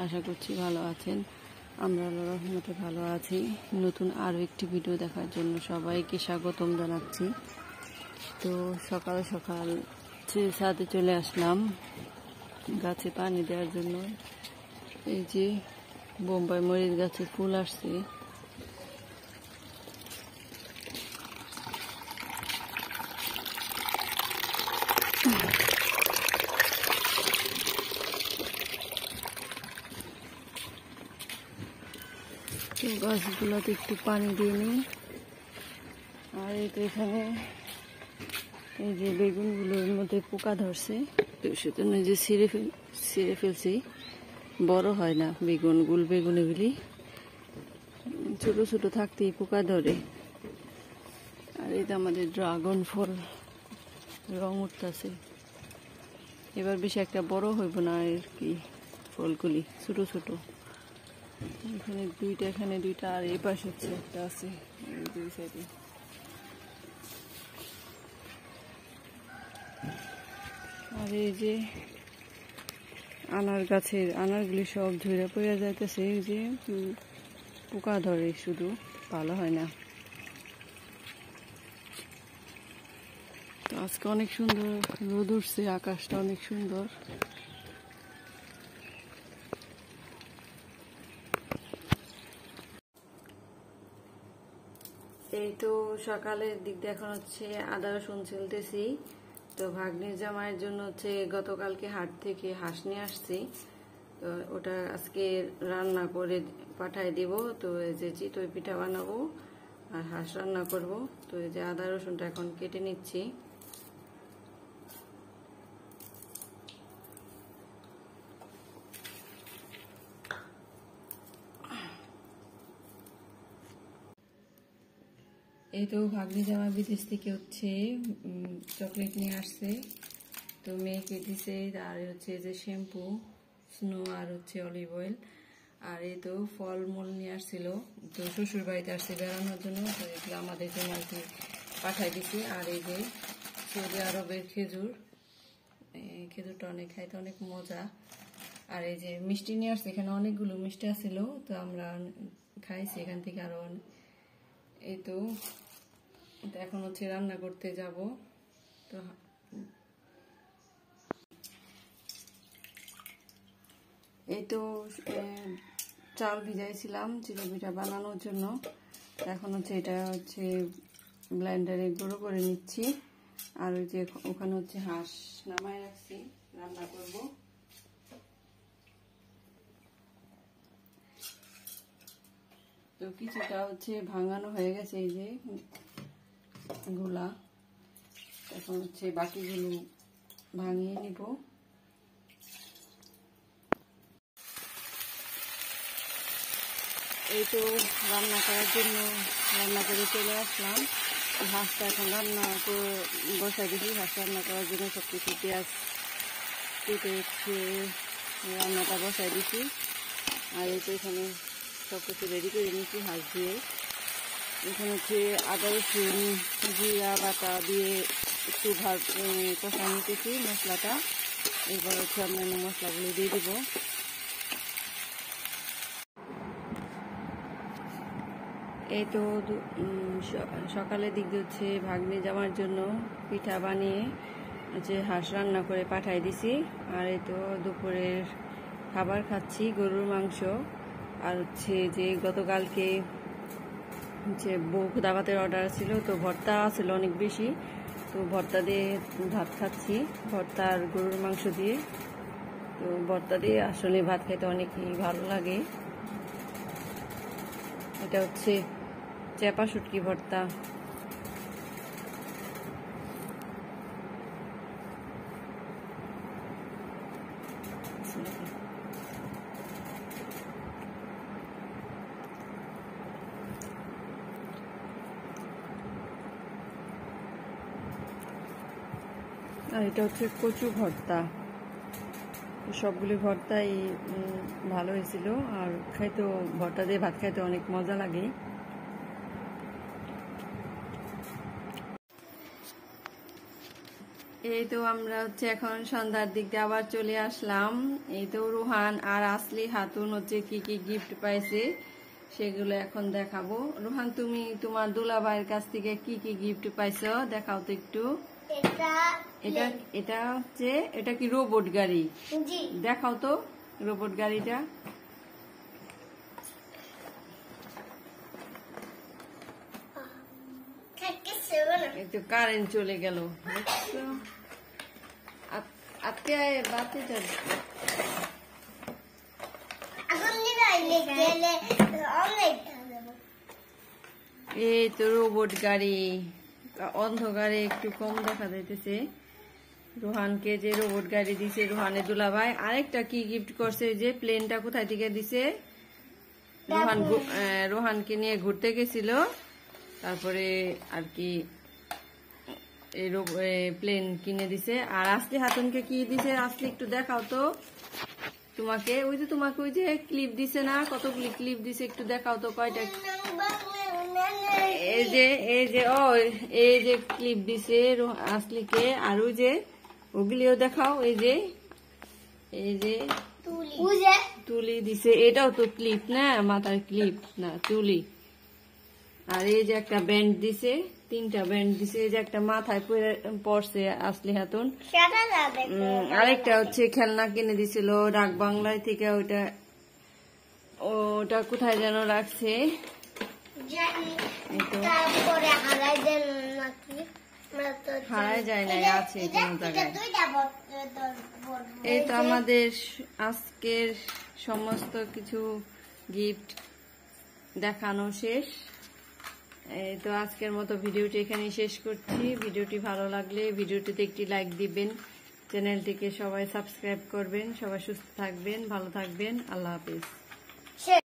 আশা করছি ভালো আছেন। আমরা আল্লাহর রহমতে ভালো আছি। নতুন আরও একটি ভিডিও দেখার জন্য সবাইকে স্বাগতম জানাচ্ছি। তো সকাল সকাল ছাদে চলে আসলাম গাছে পানি দেওয়ার জন্য। এই যে বোম্বাই মরিচ গাছে ফুল আসছে। তো গাছগুলোতে একটু পানি দিয়ে নিই। আর এই তো এখানে এই যে বেগুনগুলোর মধ্যে পোকা ধরছে, তো সেজন্য যে ছিঁড়ে ফেলছি। বড় হয় না বেগুন, গুল বেগুন এগুলি ছোট ছোট থাকতেই পোকা ধরে। আর এই তো আমাদের ড্রাগন ফল রং উঠতেছে। এবার বেশি একটা বড় হইব না আর কি, ফলগুলি ছোট ছোট। এখানে দুইটা আর এই পাশে হচ্ছে একটা আছে, এই দুই সাইডে। আর এই যে আনার গাছের আনারগুলি সব ঝরে পড়ে যাইতেছে। এই যে পোকা ধরে, শুধু ভালো হয় না। তো আজকে অনেক সুন্দর রোদ উঠছে, আকাশটা অনেক সুন্দর। এই তো সকালের দিক দিয়ে এখন হচ্ছে আদা রসুন ছিলতেছি। তো ভাগ্নির জামাইয়ের জন্য হচ্ছে গতকালকে হাট থেকে হাঁস নিয়ে আসছি। তো ওটা আজকে রান্না করে পাঠাই দিব। তো এই যে চিতই পিঠা বানাবো আর হাঁস রান্না করব। তো এই যে আদা রসুনটা এখন কেটে নিচ্ছি। এই তো ভাগ্নি জামা বিদেশ থেকে হচ্ছে চকলেট নিয়ে আসছে। তো মেয়েকে দিছে। আর হচ্ছে যে শ্যাম্পু, স্নো আর হচ্ছে অলিভ অয়েল। আর এই তো ফলমূল নিয়ে আসছিল। তো শ্বশুর বাড়িতে আসছে বেড়ানোর জন্য, তো এগুলো আমাদের জন্য আর কি পাঠাই দিছি। আর এই যে সৌদি আরবের খেজুর, খেজুরটা অনেক খাইতে অনেক মজা। আর এই যে মিষ্টি নিয়ে আসছে, এখানে অনেকগুলো মিষ্টি আসছিল, তো আমরা খাইছি এখান থেকে আরো। এই তো এখন হচ্ছে রান্না করতে যাব। তো এই তো চাল ভিজাইছিলাম চিতই পিঠা বানানোর জন্য। এখন হচ্ছে এটা হচ্ছে ব্লেন্ডারে গুঁড়ো করে নিচ্ছি। আর ওই যে ওখানে হচ্ছে হাঁস নামায় রাখছি, রান্না করব। তো কিছুটা হচ্ছে ভাঙানো হয়ে গেছে, এই যে গুলা। এখন হচ্ছে বাকিগুলো ভাঙিয়ে নিব। এই তো রান্না করার জন্য রান্না করে চলে আসলাম। হাঁসটা এখন রান্না করে বসাই দিচ্ছি। হাঁস রান্না করার জন্য সব কিছু পেঁয়াজ কেটে হচ্ছে রান্নাটা বসাই দিচ্ছি। আর এই তো এখানে সব কিছু রেডি করে নিচ্ছি হাঁস দিয়ে। এখানে হচ্ছে আদা রসুন জিরা বাটা দিয়ে একটু কষাই নিতেছি মশলাটা। এরপর হচ্ছে অন্যান্য মশলাগুলো দিয়ে দিব। এই তো সকালের দিক দিয়ে হচ্ছে ভাগ্নি জামার জন্য পিঠা বানিয়ে হচ্ছে হাঁস রান্না করে পাঠাই দিছি। আর এই তো দুপুরের খাবার খাচ্ছি, গরুর মাংস। আর হচ্ছে যে গতকালকে হচ্ছে বউ দাওয়াতের অর্ডার ছিল, তো ভর্তা ছিল অনেক বেশি, তো ভর্তা দিয়ে ভাত খাচ্ছি, ভর্তা আর গরুর মাংস দিয়ে। তো ভর্তা দিয়ে আসলে ভাত খেতে অনেকই ভালো লাগে। এটা হচ্ছে চেপা শুটকি ভর্তা। আর এটা হচ্ছে কচু ভর্তা। সবগুলি ভর্তাই ভালো হয়েছিল। আর খাইতেও ভর্তা দিয়ে ভাত খাইতে অনেক মজা লাগে। এই তো আমরা হচ্ছে এখন সন্ধ্যার দিক দিয়ে আবার চলে আসলাম। এই তো রোহান আর আসলি হাতুন হচ্ছে কি কি গিফট পাইছে সেগুলো এখন দেখাবো। রোহান, তুমি তোমার দুলাভাইয়ের কাছ থেকে কি কি গিফট পাইছো দেখাও তো একটু। এটা এটা হচ্ছে, এটা কি রোবট গাড়ি? দেখাও তো রোবট গাড়িটা। এই তো কারেন্ট চলে গেল। আজকে বাতি যাবে। এই তো রোবট গাড়ি, অন্ধকারে একটু কম দেখা যাইতেছে। রোহানকে যে রোবট গাড়ি দিছে রোহানের দুলাভাই। আরেকটা কি গিফট করছে, যে প্লেনটা কোথায় থেকে দিছে? রোহানকে নিয়ে ঘুরতে গেছিল, তারপরে আর কি প্লেন কিনে দিছে। আর আসলি হাতুনকে কি দিছে? আসলি একটু দেখাও তো তোমাকে। ওই যে তোমাকে ওই যে ক্লিপ দিছে না, কতগুলি ক্লিপ দিছে একটু দেখাও তো কয়টা। এই যে ক্লিপ দিছে আসলিকে। আর ওই যে ওগুলিও দেখাও। এই যে তুলি দিছে, এটাও তো ক্লিপ না, মাথার ক্লিপ না, তুলি। আর এই যে একটা ব্যান্ড দিছে, 3টা ব্যান্ড দিছে। এই যে একটা মাথায় পড়ছে আসলি হাতুন। আরেকটা হচ্ছে খেলনা কিনে দিছিল ডাক বাংলায় থেকে। ওটা কোথায় যেন রাখছে, হারাই যায় না, আছে কোন জায়গায়। এই তো আমাদের আজকের সমস্ত কিছু গিফট দেখানো শেষ। এই তো আজকের মতো ভিডিওটি এখানেই শেষ করছি। ভিডিওটি ভালো লাগলে ভিডিওটিতে একটি লাইক দিবেন, চ্যানেলটিকে সবাই সাবস্ক্রাইব করবেন। সবাই সুস্থ থাকবেন, ভালো থাকবেন। আল্লাহ হাফেজ।